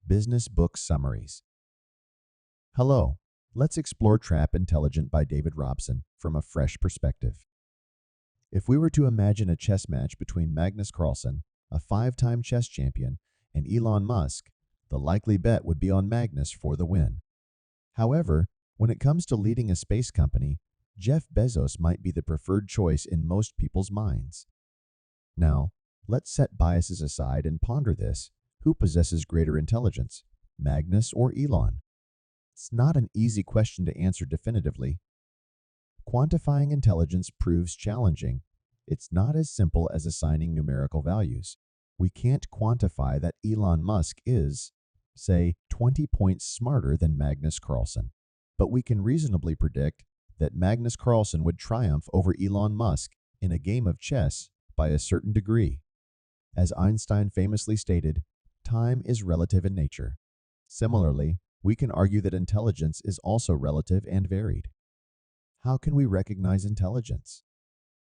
Business Book Summaries. Hello, let's explore Trap Intelligent by David Robson from a fresh perspective. If we were to imagine a chess match between Magnus Carlsen, a five-time chess champion, and Elon Musk, the likely bet would be on Magnus for the win. However, when it comes to leading a space company, Jeff Bezos might be the preferred choice in most people's minds. Now, let's set biases aside and ponder this. Who possesses greater intelligence, Magnus or Elon? It's not an easy question to answer definitively. Quantifying intelligence proves challenging. It's not as simple as assigning numerical values. We can't quantify that Elon Musk is, say, 20 points smarter than Magnus Carlsen. But we can reasonably predict that Magnus Carlsen would triumph over Elon Musk in a game of chess by a certain degree. As Einstein famously stated, time is relative in nature. Similarly, we can argue that intelligence is also relative and varied. How can we recognize intelligence?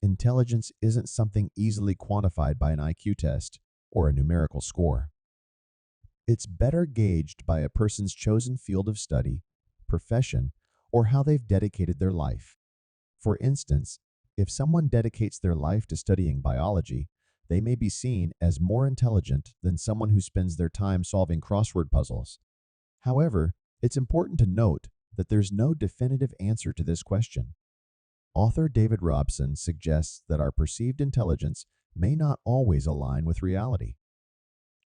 Intelligence isn't something easily quantified by an IQ test or a numerical score. It's better gauged by a person's chosen field of study, profession, or how they've dedicated their life. For instance, if someone dedicates their life to studying biology, they may be seen as more intelligent than someone who spends their time solving crossword puzzles. However, it's important to note that there's no definitive answer to this question. Author David Robson suggests that our perceived intelligence may not always align with reality.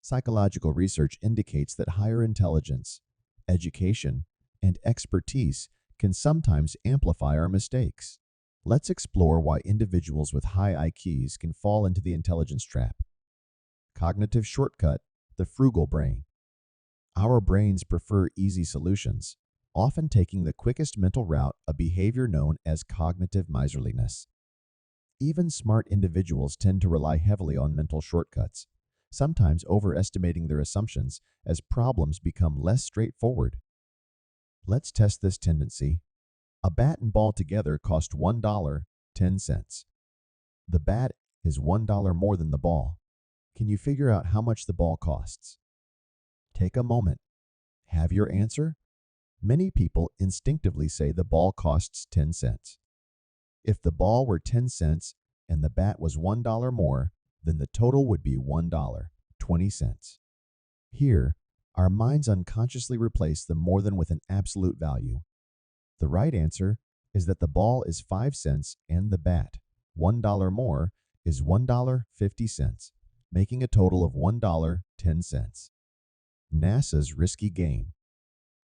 Psychological research indicates that higher intelligence, education, and expertise can sometimes amplify our mistakes. Let's explore why individuals with high IQs can fall into the intelligence trap. Cognitive shortcut, the frugal brain. Our brains prefer easy solutions, often taking the quickest mental route, a behavior known as cognitive miserliness. Even smart individuals tend to rely heavily on mental shortcuts, sometimes overestimating their assumptions as problems become less straightforward. Let's test this tendency. A bat and ball together cost $1.10. The bat is $1 more than the ball. Can you figure out how much the ball costs? Take a moment. Have your answer? Many people instinctively say the ball costs 10 cents. If the ball were 10 cents and the bat was $1 more, then the total would be $1.20. Here, our minds unconsciously replace the more than with an absolute value. The right answer is that the ball is 5 cents and the bat, $1 more, is $1.50, making a total of $1.10. NASA's risky game.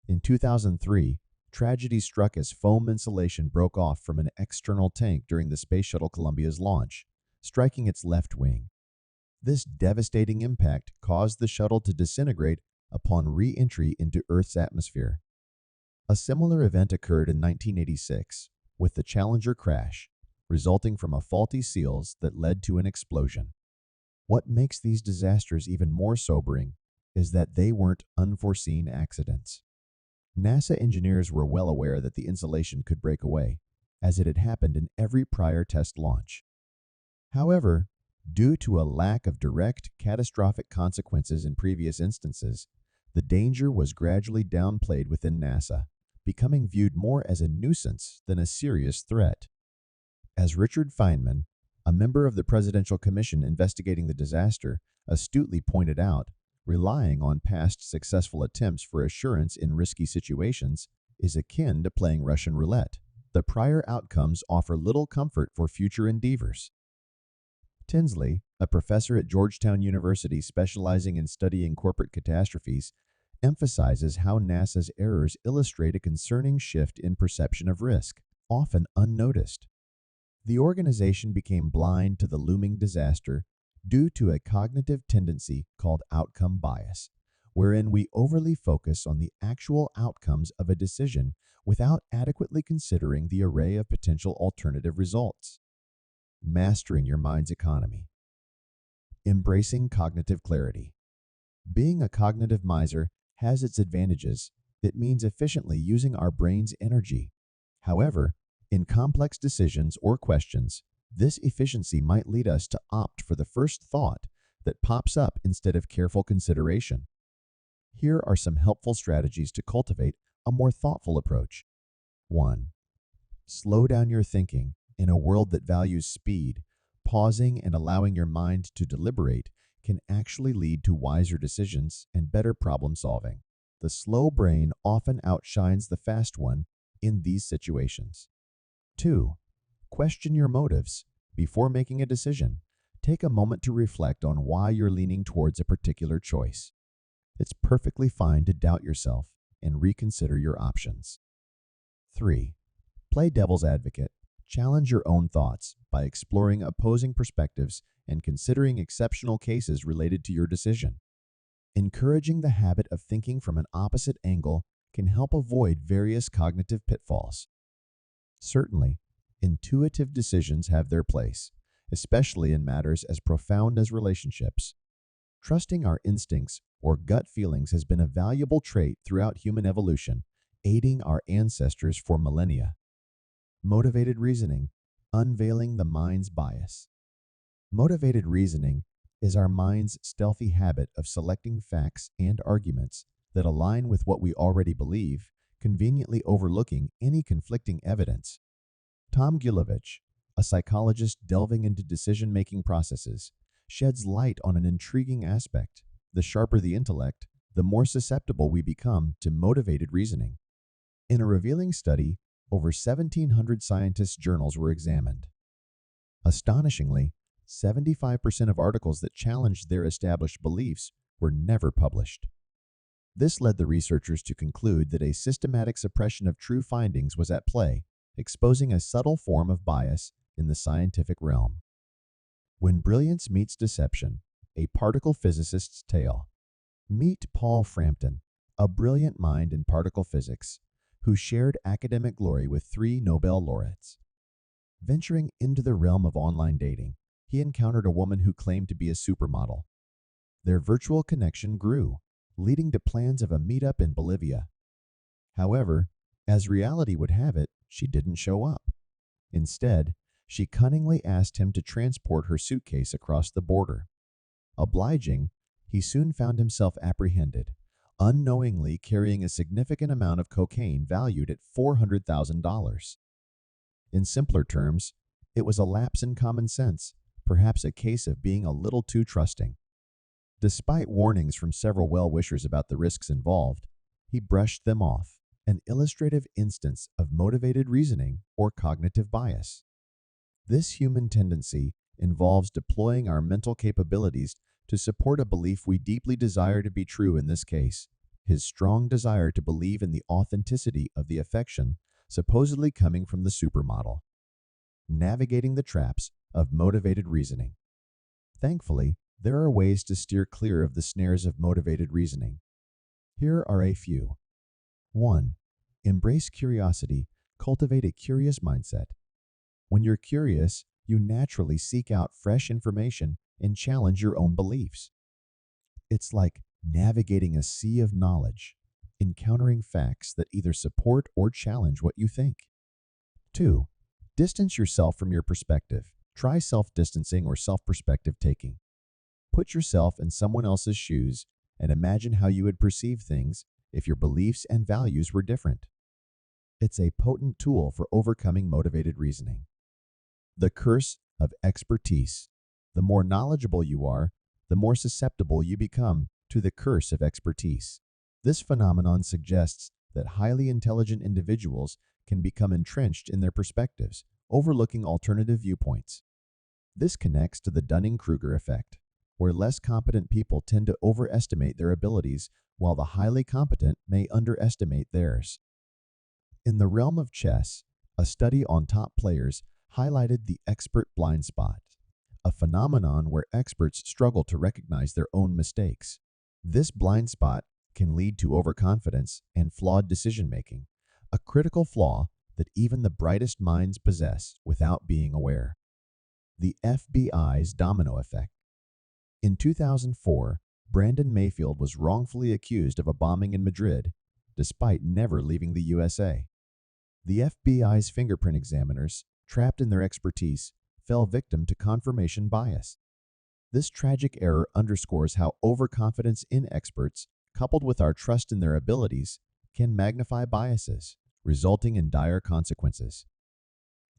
In 2003, tragedy struck as foam insulation broke off from an external tank during the Space Shuttle Columbia's launch, striking its left wing. This devastating impact caused the shuttle to disintegrate upon re-entry into Earth's atmosphere. A similar event occurred in 1986 with the Challenger crash, resulting from a faulty seals that led to an explosion. What makes these disasters even more sobering is that they weren't unforeseen accidents. NASA engineers were well aware that the insulation could break away, as it had happened in every prior test launch. However, due to a lack of direct, catastrophic consequences in previous instances, the danger was gradually downplayed within NASA, becoming viewed more as a nuisance than a serious threat. As Richard Feynman, a member of the Presidential Commission investigating the disaster, astutely pointed out, relying on past successful attempts for assurance in risky situations is akin to playing Russian roulette. The prior outcomes offer little comfort for future endeavors. Tinsley, a professor at Georgetown University specializing in studying corporate catastrophes, emphasizes how NASA's errors illustrate a concerning shift in perception of risk, often unnoticed. The organization became blind to the looming disaster due to a cognitive tendency called outcome bias, wherein we overly focus on the actual outcomes of a decision without adequately considering the array of potential alternative results. Mastering your mind's economy. Embracing cognitive clarity. Being a cognitive miser has its advantages. It means efficiently using our brain's energy. However, in complex decisions or questions, this efficiency might lead us to opt for the first thought that pops up instead of careful consideration. Here are some helpful strategies to cultivate a more thoughtful approach. 1. Slow down your thinking. In a world that values speed, pausing and allowing your mind to deliberate can actually lead to wiser decisions and better problem solving. The slow brain often outshines the fast one in these situations. 2. Question your motives. Before making a decision, take a moment to reflect on why you're leaning towards a particular choice. It's perfectly fine to doubt yourself and reconsider your options. 3. Play devil's advocate. Challenge your own thoughts by exploring opposing perspectives and considering exceptional cases related to your decision. Encouraging the habit of thinking from an opposite angle can help avoid various cognitive pitfalls. Certainly, intuitive decisions have their place, especially in matters as profound as relationships. Trusting our instincts or gut feelings has been a valuable trait throughout human evolution, aiding our ancestors for millennia. Motivated reasoning, unveiling the mind's bias. Motivated reasoning is our mind's stealthy habit of selecting facts and arguments that align with what we already believe, conveniently overlooking any conflicting evidence. Tom Gilovich, a psychologist delving into decision-making processes, sheds light on an intriguing aspect. The sharper the intellect, the more susceptible we become to motivated reasoning. In a revealing study, over 1,700 scientists' journals were examined. Astonishingly, 75% of articles that challenged their established beliefs were never published. This led the researchers to conclude that a systematic suppression of true findings was at play, exposing a subtle form of bias in the scientific realm. When brilliance meets deception, a particle physicist's tale. Meet Paul Frampton, a brilliant mind in particle physics, who shared academic glory with 3 Nobel laureates. Venturing into the realm of online dating, he encountered a woman who claimed to be a supermodel. Their virtual connection grew, leading to plans of a meetup in Bolivia. However, as reality would have it, she didn't show up. Instead, she cunningly asked him to transport her suitcase across the border. Obliging, he soon found himself apprehended, unknowingly carrying a significant amount of cocaine valued at $400,000. In simpler terms, it was a lapse in common sense, perhaps a case of being a little too trusting. Despite warnings from several well-wishers about the risks involved, he brushed them off, an illustrative instance of motivated reasoning or cognitive bias. This human tendency involves deploying our mental capabilities to support a belief we deeply desire to be true. In this case, his strong desire to believe in the authenticity of the affection supposedly coming from the supermodel. Navigating the traps of motivated reasoning. Thankfully, there are ways to steer clear of the snares of motivated reasoning. Here are a few. 1. Embrace curiosity. Cultivate a curious mindset. When you're curious, you naturally seek out fresh information and challenge your own beliefs. It's like navigating a sea of knowledge, encountering facts that either support or challenge what you think. 2. Distance yourself from your perspective. Try self-distancing or self-perspective taking. Put yourself in someone else's shoes and imagine how you would perceive things if your beliefs and values were different. It's a potent tool for overcoming motivated reasoning. The curse of expertise. The more knowledgeable you are, the more susceptible you become to the curse of expertise. This phenomenon suggests that highly intelligent individuals can become entrenched in their perspectives, overlooking alternative viewpoints. This connects to the Dunning-Kruger effect, where less competent people tend to overestimate their abilities while the highly competent may underestimate theirs. In the realm of chess, a study on top players highlighted the expert blind spot, a phenomenon where experts struggle to recognize their own mistakes. This blind spot can lead to overconfidence and flawed decision-making, a critical flaw that even the brightest minds possess without being aware. The FBI's domino effect. In 2004, Brandon Mayfield was wrongfully accused of a bombing in Madrid, despite never leaving the USA. The FBI's fingerprint examiners, trapped in their expertise, fell victim to confirmation bias. This tragic error underscores how overconfidence in experts coupled with our trust in their abilities, can magnify biases, resulting in dire consequences.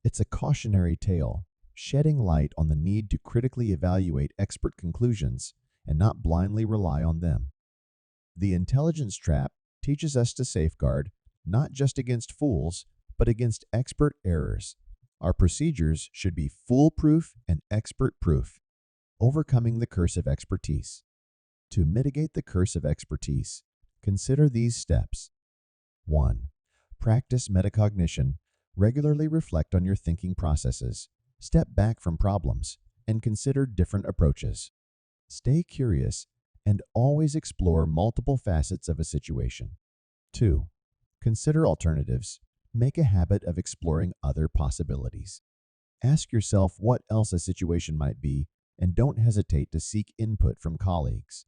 It's a cautionary tale, shedding light on the need to critically evaluate expert conclusions and not blindly rely on them. The intelligence trap teaches us to safeguard not just against fools, but against expert errors. Our procedures should be foolproof and expert-proof, overcoming the curse of expertise. To mitigate the curse of expertise, consider these steps. 1. Practice metacognition. Regularly reflect on your thinking processes, step back from problems, and consider different approaches. Stay curious and always explore multiple facets of a situation. 2. Consider alternatives. Make a habit of exploring other possibilities. Ask yourself what else a situation might be, and don't hesitate to seek input from colleagues.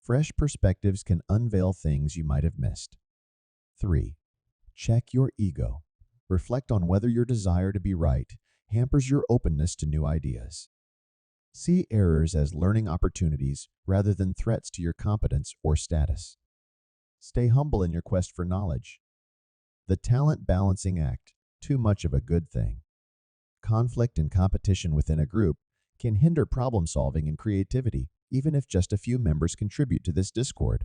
Fresh perspectives can unveil things you might have missed. 3. Check your ego. Reflect on whether your desire to be right hampers your openness to new ideas. See errors as learning opportunities rather than threats to your competence or status. Stay humble in your quest for knowledge. The talent balancing act, too much of a good thing. Conflict and competition within a group can hinder problem solving and creativity, even if just a few members contribute to this discord.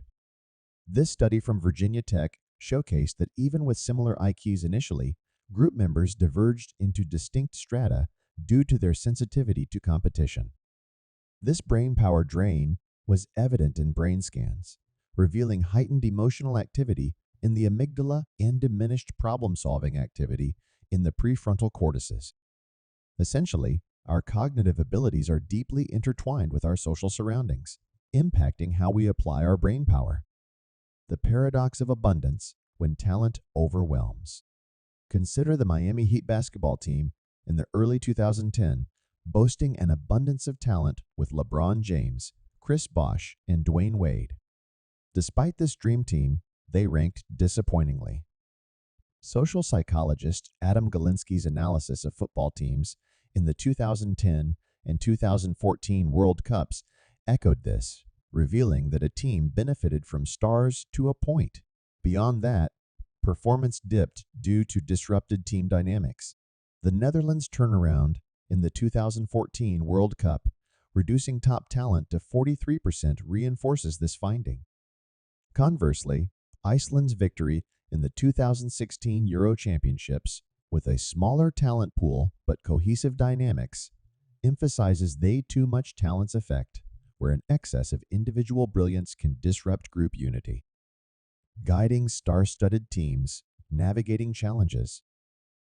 This study from Virginia Tech showcased that even with similar IQs initially, group members diverged into distinct strata due to their sensitivity to competition. This brain power drain was evident in brain scans, revealing heightened emotional activity in the amygdala and diminished problem-solving activity in the prefrontal cortices. Essentially, our cognitive abilities are deeply intertwined with our social surroundings, impacting how we apply our brain power. The paradox of abundance when talent overwhelms. Consider the Miami Heat basketball team in the early 2010, boasting an abundance of talent with LeBron James, Chris Bosh, and Dwayne Wade. Despite this dream team, they ranked disappointingly. Social psychologist Adam Galinsky's analysis of football teams in the 2010 and 2014 World Cups echoed this, revealing that a team benefited from stars to a point. Beyond that, performance dipped due to disrupted team dynamics. The Netherlands' turnaround in the 2014 World Cup, reducing top talent to 43%, reinforces this finding. Conversely, Iceland's victory in the 2016 Euro Championships, with a smaller talent pool but cohesive dynamics, emphasizes they too much talent's effect, where an excess of individual brilliance can disrupt group unity. Guiding star-studded teams, navigating challenges.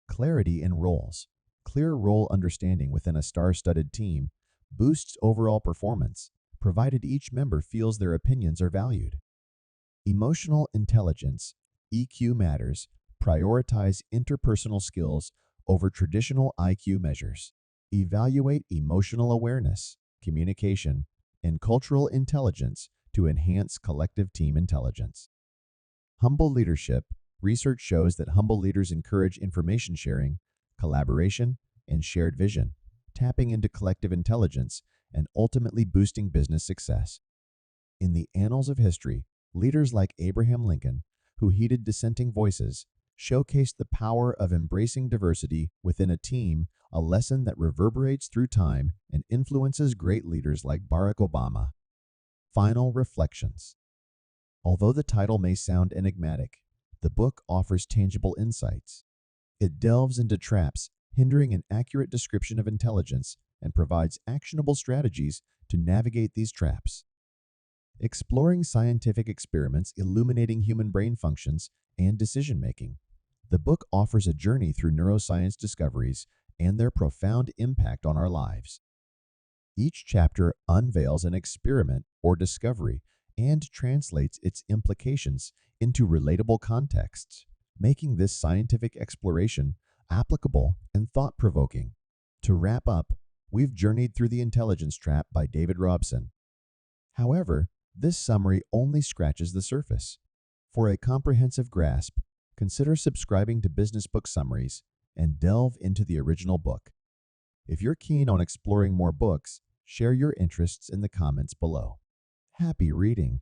Clarity in roles. Clear role understanding within a star-studded team boosts overall performance, provided each member feels their opinions are valued. Emotional intelligence, EQ matters. Prioritize interpersonal skills over traditional IQ measures. Evaluate emotional awareness, communication, and cultural intelligence to enhance collective team intelligence. Humble leadership. Research shows that humble leaders encourage information sharing, collaboration, and shared vision, tapping into collective intelligence and ultimately boosting business success. In the annals of history, leaders like Abraham Lincoln, who heeded dissenting voices, showcased the power of embracing diversity within a team, a lesson that reverberates through time and influences great leaders like Barack Obama. Final reflections. Although the title may sound enigmatic, the book offers tangible insights. It delves into traps, hindering an accurate description of intelligence, and provides actionable strategies to navigate these traps. Exploring scientific experiments illuminating human brain functions and decision-making, the book offers a journey through neuroscience discoveries and their profound impact on our lives. Each chapter unveils an experiment or discovery and translates its implications into relatable contexts, making this scientific exploration applicable and thought-provoking. To wrap up, we've journeyed through The Intelligence Trap by David Robson. However, this summary only scratches the surface. For a comprehensive grasp, consider subscribing to Business Book Summaries and delve into the original book. If you're keen on exploring more books, share your interests in the comments below. Happy reading!